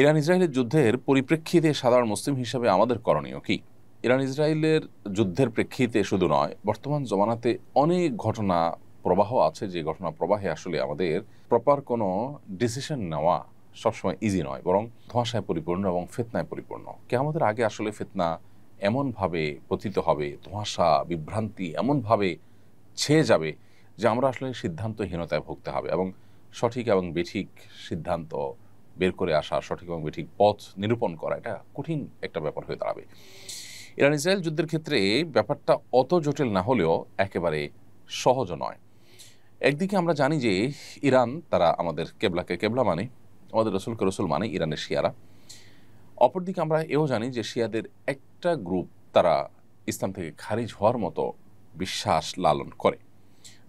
Iran ইসরায়েলের যুদ্ধের পরিপ্রেক্ষিতে সাধারণ মুসলিম হিসাবে আমাদের করণীয় কি? ইরান ইসরায়েলের যুদ্ধের প্রেক্ষিতে শুধু নয়, বর্তমান জমানাতে অনেক ঘটনা প্রবাহ আছে, যে ঘটনা প্রবাহে আসলে আমাদের প্রপার কোনো ডিসিশন নেওয়া সবসময় ইজি নয়, বরং ধোঁয়াশায় পরিপূর্ণ এবং ফিতনায় পরিপূর্ণ। কিয়ামতের আগে আসলে ফিতনা এমনভাবে পতিত হবে, ধোঁয়াশা বিভ্রান্তি এমনভাবে ছেয়ে যাবে যে আমরা আসলে সিদ্ধান্তহীনতায় ভুগতে হবে, এবং সঠিক এবং বেঠিক সিদ্ধান্ত বের করে আসা, সঠিক এবং বেঠিক পথ নিরূপণ করা, এটা কঠিন একটা ব্যাপার হয়ে দাঁড়াবে। ইরান ইসরায়েল যুদ্ধের ক্ষেত্রে ব্যাপারটা অত জটিল না হলেও একেবারে সহজও নয়। একদিকে আমরা জানি যে ইরান, তারা আমাদের কেবলাকে কেবলা মানে, আমাদের রসুলকে রসুল মানে ইরানের শিয়ারা। অপরদিকে আমরা এও জানি যে শিয়াদের একটা গ্রুপ, তারা ইসলাম থেকে খারিজ হওয়ার মতো বিশ্বাস লালন করে।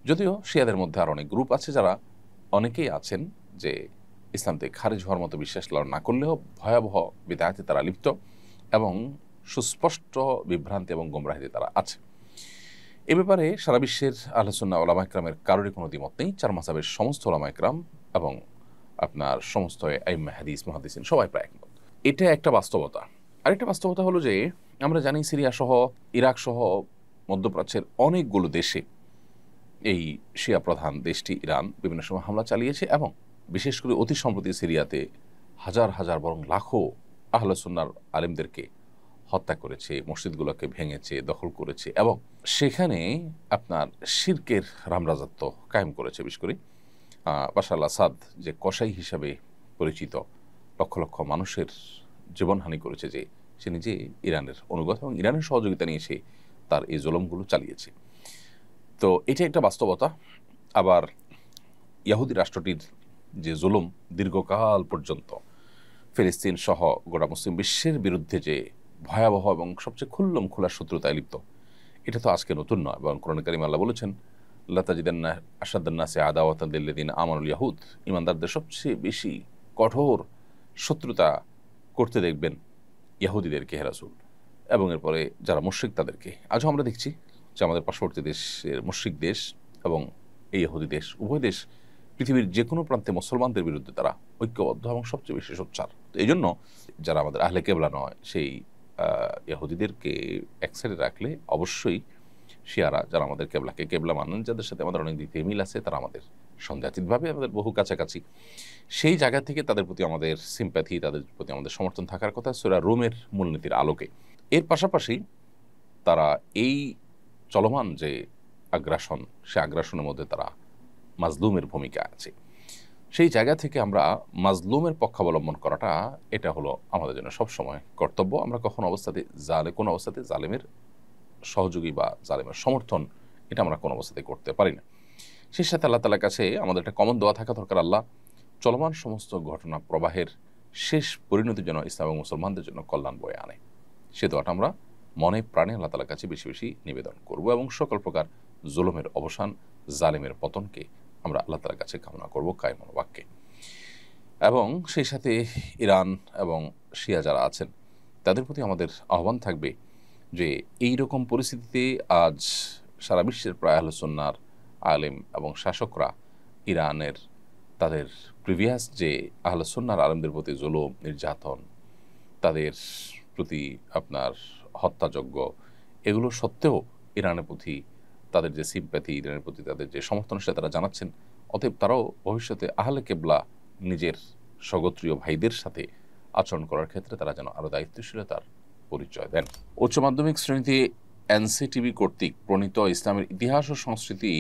যদিও শিয়াদের মধ্যে আর অনেক গ্রুপ আছে, যারা অনেকেই আছেন যে ইসলাম থেকে খারিজ হওয়ার মতো বিশ্বাস লালন না করলেও ভয়াবহ বিদায়াতে তারা লিপ্ত এবং সুস্পষ্ট বিভ্রান্তি এবং গোমরাহিতে তারা আছে। এ ব্যাপারে সারা বিশ্বের আহলে সুন্নাহ ওলামা ইকরামের কারোরই কোনো দ্বিমত নেই। চার মাযহাবের সমস্ত ওলামা ইকরাম এবং আপনার সমস্ত আইম্মা হাদিস মুহাদ্দিসিন সবাই প্রায় একমত। এটা একটা বাস্তবতা। আরেকটা বাস্তবতা হলো যে আমরা জানি সিরিয়া সহ, ইরাক সহ মধ্যপ্রাচ্যের অনেকগুলো দেশে এই শিয়া প্রধান দেশটি ইরান বিভিন্ন সময় হামলা চালিয়েছে, এবং বিশেষ করে অতি সম্প্রতি সিরিয়াতে হাজার হাজার বরং লাখো আহলে সুন্নাহর আলেমদেরকে হত্যা করেছে, মসজিদগুলোকে ভেঙেছে, দখল করেছে, এবং সেখানে আপনার শিরকের রামরাজত্ব কায়েম করেছে। বিশেষ করে বাশার আল আসাদ, যে কসাই হিসাবে পরিচিত, লক্ষ লক্ষ মানুষের জীবনহানি করেছে, যে সে নিজে ইরানের অনুগত এবং ইরানের সহযোগিতা নিয়ে সে তার এই জুলুমগুলো চালিয়েছে। তো এটা একটা বাস্তবতা। আবার ইহুদি রাষ্ট্রটির যে জুলুম দীর্ঘকাল পর্যন্ত ফিলিস্তিন সহ গোটা মুসলিম বিশ্বের বিরুদ্ধে যে ভয়াবহ এবং সবচেয়ে খুল্লম খোলা শত্রুতায় লিপ্ত, এটা তো আজকে নতুন নয়। এবং কোরআন কারীমে আল্লাহ বলেছেন, লা তাজিদান্না আশাদ্দান নাসি আদাওয়াতান লিল্লাযিনা আমানুল ইয়াহুদ, ঈমানদারদের সবচেয়ে বেশি কঠোর শত্রুতা করতে দেখবেন ইহুদিদেরকে, হে রাসূল, এবং এরপরে যারা মুশরিক তাদেরকে। আজও আমরা দেখছি যে আমাদের পার্শ্ববর্তী দেশের মুশরিক দেশ এবং এই ইহুদি দেশ, উভয় দেশ পৃথিবীর যে কোনো প্রান্তে মুসলমানদের বিরুদ্ধে তারা ঐক্যবদ্ধ এবং সবচেয়ে বেশি সোচ্চার। তো এই জন্য যারা আমাদের আহলে কেবলা নয়, সেই ইহুদিদেরকে এক সাইডে রাখলে অবশ্যই শিয়ারা, যারা আমাদের কেবলাকে কেবলা মানেন, যাদের সাথে আমাদের অনেক দিক থেকে মিল আছে, তারা আমাদের সন্দেহাতীতভাবে আমাদের বহু কাছাকাছি, সেই জায়গা থেকে তাদের প্রতি আমাদের সিম্প্যাথি, তাদের প্রতি আমাদের সমর্থন থাকার কথা সূরা রুমের মূলনীতির আলোকে। এর পাশাপাশি তারা এই চলমান যে আগ্রাসন, সে আগ্রাসনের মধ্যে তারা মাজলুমের ভূমিকা আছে। সেই জায়গা থেকে আমরা মাজলুমের পক্ষাবলম্বন করাটা, এটা হলো আমাদের জন্য সবসময় কর্তব্য। আমরা কোনো অবস্থাতে জালেমের সহযোগী বা জালেমের সমর্থন, এটা আমরা কোনো অবস্থাতে করতে পারি না। সেই সাথে আল্লাহ তাআলার কাছে আমাদের একটা কমন দোয়া থাকা দরকার, আল্লাহ চলমান সমস্ত ঘটনা প্রবাহের শেষ পরিণতি যেন ইসলাম এবং মুসলমানদের জন্য কল্যাণ বয়ে আনে। সে দোয়াটা আমরা মনে প্রাণে আল্লাহ তাআলার কাছে বেশি বেশি নিবেদন করব, এবং সকল প্রকার জুলুমের অবসান, জালেমের পতনকে আমরা আল্লাহ তাআলার কাছে কামনা করব কায়মন বাক্যে। এবং সেই সাথে ইরান এবং শিয়া যারা আছেন, তাদের প্রতি আমাদের আহ্বান থাকবে যে এই রকম পরিস্থিতিতে আজ সারা বিশ্বের প্রায় আহলে সুন্নাহর আলেম এবং শাসকরা ইরানের তাদের প্রিভিয়াস যে আহলে সুন্নাহর আলেমদের প্রতি জুলুম, নির্যাতন, তাদের প্রতি আপনার হত্যাযজ্ঞ, এগুলো সত্ত্বেও ইরানের প্রতি তাদের যে সিম্প্যাথি, ইরানের প্রতি তাদের যে সমর্থন, সেটা তারা জানাচ্ছেন। অতএব তারাও ভবিষ্যতে আহলে কেবলা নিজের স্বগোত্রীয় ভাইদের সাথে আচরণ করার ক্ষেত্রে তারা যেন আরও দায়িত্বশীলতার পরিচয় দেন। উচ্চ মাধ্যমিক শ্রেণীতে এনসিটিবি কর্তৃক প্রণীত ইসলামের ইতিহাস ও সংস্কৃতি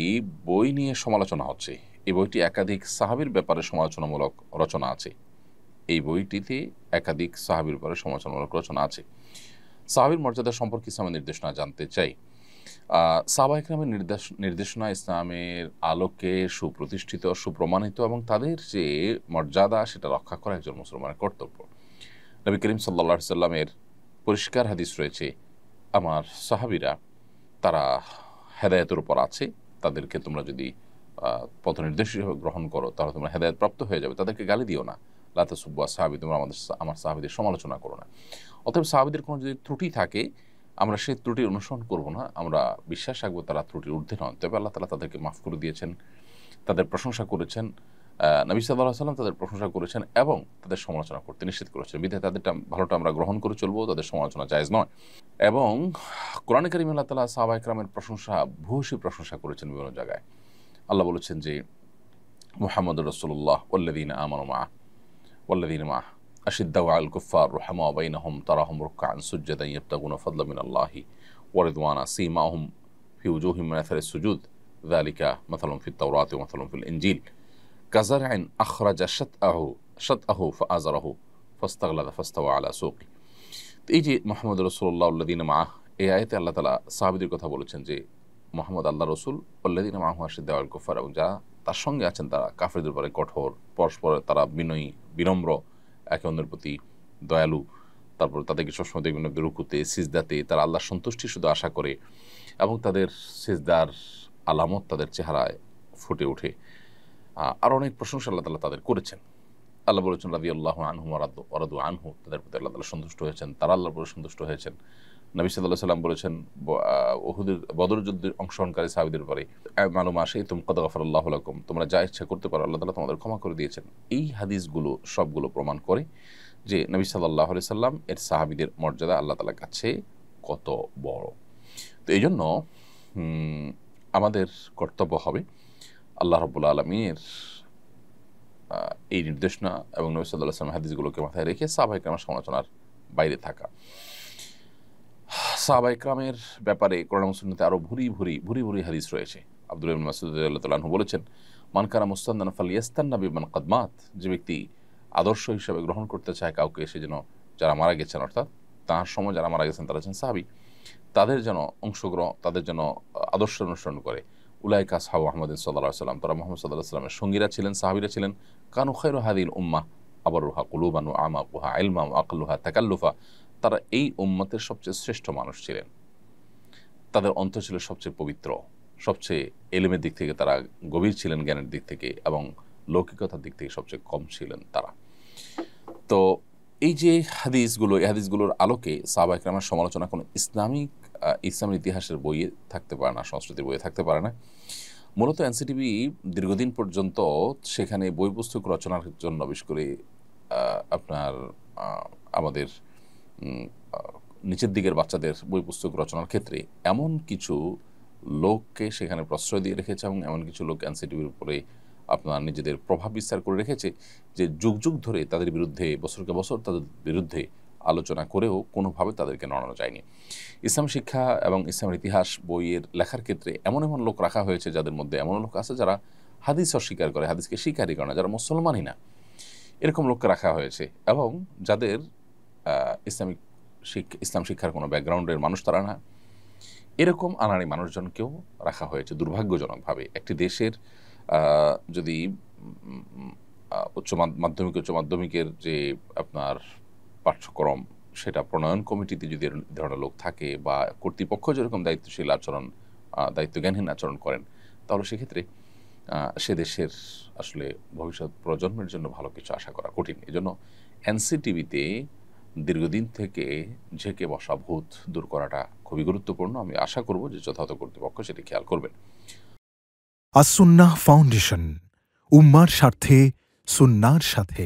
বই নিয়ে সমালোচনা হচ্ছে। এই বইটি একাধিক সাহাবীর ব্যাপারে সমালোচনামূলক রচনা আছে। এই বইটিতে একাধিক সাহাবীর ব্যাপারে সমালোচনামূলক রচনা আছে। সাহাবীর মর্যাদা সম্পর্কে ইসলামের নির্দেশনা জানতে চাই। সাহাবা ইকরামের নির্দেশনা ইসলামের আলোকে সুপ্রতিষ্ঠিত, সুপ্রমাণিত, এবং তাদের যে মর্যাদা, সেটা রক্ষা করা একজন মুসলমানের কর্তব্য। নবী করিম সাল্লাল্লাহু আলাইহি সাল্লামের পরিষ্কার হাদিস রয়েছে, আমার সাহাবীরা তারা হেদায়েতের উপর আছে, তাদেরকে তোমরা যদি পথ নির্দেশ গ্রহণ করো তাহলে তোমরা হেদায়েত প্রাপ্ত হয়ে যাবে। তাদেরকে গালি দিও না, লা তাসুব্বু আসহাবী, তোমরা আমার সাহাবীদের সমালোচনা করো না। অতএব সাহাবীদের কোনো যদি ত্রুটি থাকে, আমরা সেই ত্রুটির অনুসরণ করব না, আমরা বিশ্বাস রাখবো তারা ত্রুটির ঊর্ধ্বে নন। তবে আল্লাহ তাআলা তাদেরকে মাফ করে দিয়েছেন, তাদের প্রশংসা করেছেন, নবী সাল্লাল্লাহু আলাইহি ওয়াসাল্লাম তাদের প্রশংসা করেছেন এবং তাদের সমালোচনা করতে নিষেধ করেছেন। বিধায় তাদেরটা ভালোটা আমরা গ্রহণ করে চলবো, তাদের সমালোচনা জায়েজ নয়। এবং কোরআনে কারিমে আল্লাহ তাআলা সাহাবায়ে কেরামের প্রশংসা, ভূয়সী প্রশংসা করেছেন বিভিন্ন জায়গায়। আল্লাহ বলেছেন যে মুহাম্মদুর রাসূলুল্লাহ ওয়াল্লাযীনা আমানু মা'আহু আশিদ্দাউ আলাল কুফফার রুহামাউ বাইনাহুম তারাহুম রুকআন সুজদান ইয়াবতাগুনা ফাদলাম মিনাল্লাহি ওয়া রিদওয়ানা সীমাহুম ফি উজুহিহিম মিন আথারিস সুজুদ যালিকা মাসালুন ফিত তাওরাতি ওয়া মাসালুন ফিল ইনজিল কাযারইন আখরাজা শাতআহু ফাআযারাহু ফাস্তাগলাযা ফাস্তাওয়া আলা সুকি। এই যে মুহাম্মদুর রাসূলুল্লাহ ওয়াল্লাযীনা মা'আহু, এই আয়াতে আল্লাহ তাআলা সাহাবীদের কথা বলেছেন যে মুহাম্মদ আল্লাহর রাসূল, ওয়াল্লাযীনা মা'আহু আশিদ্দাউ আলাল কুফফার, এবং যারা তার সঙ্গে আছেন তারা কাফিরদের উপরে কঠোর, পরস্পর তারা বিনয়ী, বিনম্র, একে অন্যের প্রতি দয়ালু। তারপর তাদেরকে সবসময় দেখবেন রুকুতে, সিজদাতে তারা আল্লাহর সন্তুষ্টি শুধু আশা করে, এবং তাদের সিজদার আলামত তাদের চেহারায় ফুটে ওঠে। আর অনেক প্রশংসা আল্লাহ তাআলা তাদের করেছেন। আল্লাহ বলেছেন রাদিয়াল্লাহু আনহুম ওয়া রাদু আনহু, তাদের প্রতি আল্লাহ তাআলা সন্তুষ্ট হয়েছেন, তারা আল্লাহর উপরে সন্তুষ্ট হয়েছেন। নবী সাল্লাল্লাহু আলাইহি ওয়াসাল্লাম বলেছেন উহুদের, বদর যুদ্ধে অংশগ্রহণকারী সাহাবীদের উপরে, মালুম আশাইতুম ক্বাদ গাফারাল্লাহু লাকুম, তোমরা যা ইচ্ছা করতে পারো, আল্লাহ তাআলা তোমাদের ক্ষমা করে দিয়েছেন। এই হাদিসগুলো সবগুলো প্রমাণ করে যে নবী সাল্লাল্লাহু আলাইহি সাল্লাম এর সাহাবীদের মর্যাদা আল্লাহ তাআলার কাছে কত বড়। তো এই জন্য আমাদের কর্তব্য হবে আল্লাহ রাব্বুল আলামিনের এই নির্দেশনা এবং নবী সাল্লাল্লাহু আলাইহি ওয়াসাল্লাম হাদিসগুলোকে মাথায় রেখে সাহাবায়ে কেরামের সমালোচনার বাইরে থাকা। সাহাবায়ে কেরামের ব্যাপারে কোরআন এবং সুন্নাতে আরো ভুরি ভুরি হাদিস রয়েছে। আব্দুল্লাহ ইবনে মাসউদ রাদিয়াল্লাহু তাআলা আনহু বলেছেন, মান কানা মুস্তান্নান ফালইয়াস্তান্না বিমান ক্বাদ মাত, যে ব্যক্তি আদর্শ হিসেবে গ্রহণ করতে চায় কাউকে, সে যেন যারা মারা গেছেন, অর্থাৎ তার সময় যারা মারা গেছেন তারা হচ্ছেন সাহাবী, তাদের যেন তাদের যেন আদর্শ অনুসরণ করে। উলাইকা আসহাবু মুহাম্মাদিন সাল্লাল্লাহু আলাইহি ওয়াসাল্লাম, তারা মুহাম্মদ সাল্লাল্লাহু আলাইহি ওয়াসাল্লামের সঙ্গীরা ছিলেন, সাহাবীরা ছিলেন। কানু খায়রু হাযিহিল উম্মাহ আবরুহা কুলুবান ওয়া আমাকুহা ইলমান ওয়া আকাল্লুহা তাকাল্লুফা, তারা এই উম্মতের সবচেয়ে শ্রেষ্ঠ মানুষ ছিলেন। তাদের অন্তর ছিল সবচেয়ে পবিত্র, সবচেয়ে এলেমের দিক থেকে তারা গভীর ছিলেন, জ্ঞানের দিক থেকে, এবং লৌকিকতার দিক থেকে সবচেয়ে কম ছিলেন তারা। তো এই যে হাদিসগুলো, এই হাদিসগুলোর আলোকে সাহাবায়ে কেরামের সমালোচনা কোনো ইসলামিক ইতিহাসের বইয়ে থাকতে পারে না, সংস্কৃতির বইয়ে থাকতে পারে না। মূলত এনসিটিভি দীর্ঘদিন পর্যন্ত সেখানে বই পুস্তক রচনার জন্য, বিশেষ করে আপনার আমাদের নিচের দিকের বাচ্চাদের বই পুস্তক রচনার ক্ষেত্রে এমন কিছু লোককে সেখানে প্রশ্রয় দিয়ে রেখেছে, এবং এমন কিছু লোক এনসিটিভির উপরে আপনার নিজেদের প্রভাব বিস্তার করে রেখেছে যে যুগ যুগ ধরে তাদের বিরুদ্ধে, বছরকে বছর তাদের বিরুদ্ধে আলোচনা করেও কোনোভাবে তাদেরকে নড়ানো যায়নি। ইসলাম শিক্ষা এবং ইসলামের ইতিহাস বইয়ের লেখার ক্ষেত্রে এমন এমন লোক রাখা হয়েছে যাদের মধ্যে এমন লোক আছে যারা হাদিস অস্বীকার করে, হাদিসকে স্বীকারই করে না, যারা মুসলমানই না, এরকম লোককে রাখা হয়েছে, এবং যাদের ইসলাম শিক্ষার কোনো ব্যাকগ্রাউন্ডের মানুষ তারা না, এরকম আনাড়ি মানুষজনকেও রাখা হয়েছে দুর্ভাগ্যজনকভাবে। একটি দেশের যদি উচ্চ মাধ্যমিকের যে আপনার পাঠ্যক্রম, সেটা প্রণয়ন কমিটিতে যদি ধরনের লোক থাকে, বা কর্তৃপক্ষ যেরকম দায়িত্বজ্ঞানহীন আচরণ করেন, তাহলে সেক্ষেত্রে সে দেশের আসলে ভবিষ্যৎ প্রজন্মের জন্য ভালো কিছু আশা করা কঠিন। এজন্য এনসিটিভিতে দীর্ঘদিন থেকে ঝেঁকে বসা ভূত দূর করাটা খুবই গুরুত্বপূর্ণ। আমি আশা করব যে যথাযথ কর্তৃপক্ষ সেটি খেয়াল করবেন। আস-সুন্নাহ ফাউন্ডেশন, উম্মার স্বার্থে সুন্নাহর সাথে।